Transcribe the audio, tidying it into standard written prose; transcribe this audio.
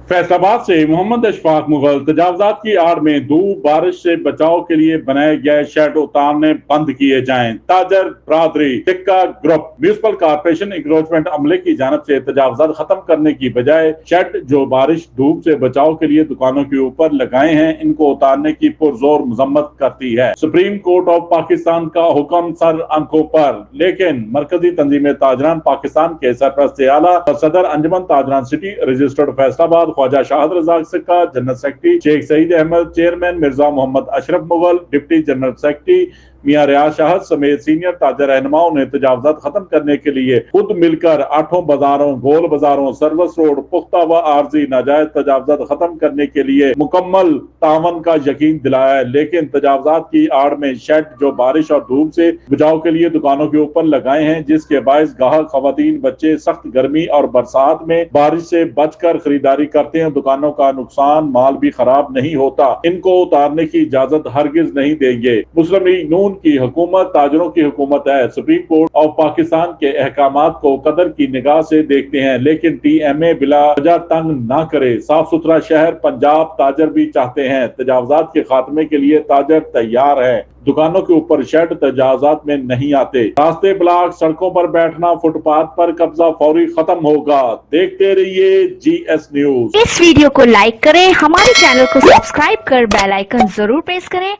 फैसलाबाद से मोहम्मद अशफाक मुगल। तजावजात की आड़ में धूप बारिश से बचाव के लिए बनाए गए शेड उतारने बंद किए जाएं। ताजर बरादरी tikka group municipal corporation encroachment अमले की जानब से तजावजात खत्म करने की बजाय शेड जो बारिश धूप से बचाव के लिए दुकानों के ऊपर लगाए हैं, इनको उतारने की पुरजोर मजम्मत करती है। सुप्रीम कोर्ट ऑफ पाकिस्तान का हुक्म सर आंखों पर, लेकिन मरकजी तंजीम ताजरान पाकिस्तान के सरपरस्त आला और सदर अंजुमन ताजरान city registered Faisalabad Khawaja Shahid Raza Sikka, general secretary Sheikh Saeed Ahmad, chairman Mirza Muhammad Ashraf Mughal, deputy general secretary Mian Riaz Shahid समेत सीनियर ताजर रहनुमाओं ने तजावजात खत्म करने के लिए खुद मिलकर 8 बाजारों, गोल बाजारों, सर्विस रोड, पुख्ता व आर्जी नाजायज तजावजात खत्म करने के लिए मुकम्मल तावन का यकीन दिलाया है। लेकिन तजावजात की आड़ में शेड जो बारिश और धूप से बचाव के लिए दुकानों के ऊपर लगाए हैं, जिसके बायस गाहक खवातीन बच्चे सख्त गर्मी और बरसात में बारिश से बचकर खरीदारी करते हैं। दुकानों का नुकसान, माल भी खराब नहीं होता। इनको उतारने की इजाजत हरगिज नहीं देंगे। मुस्लिम लीग नून की हुकूमत ताजरों की हुकूमत है। सुप्रीम कोर्ट ऑफ पाकिस्तान के अहकामात को कदर की निगाह से देखते हैं, लेकिन TMA बिला वजह तंग ना करे। साफ सुथरा शहर पंजाब ताजर भी चाहते हैं। तजावजात के खात्मे के लिए ताजर तैयार है। दुकानों के ऊपर शेड तजावजात में नहीं आते। रास्ते ब्लॉक, सड़कों पर बैठना, फुटपाथ पर कब्जा फौरी खत्म होगा। देखते रहिए GS न्यूज। इस वीडियो को लाइक करें, हमारे चैनल को सब्सक्राइब कर बेल आइकन जरूर प्रेस करें।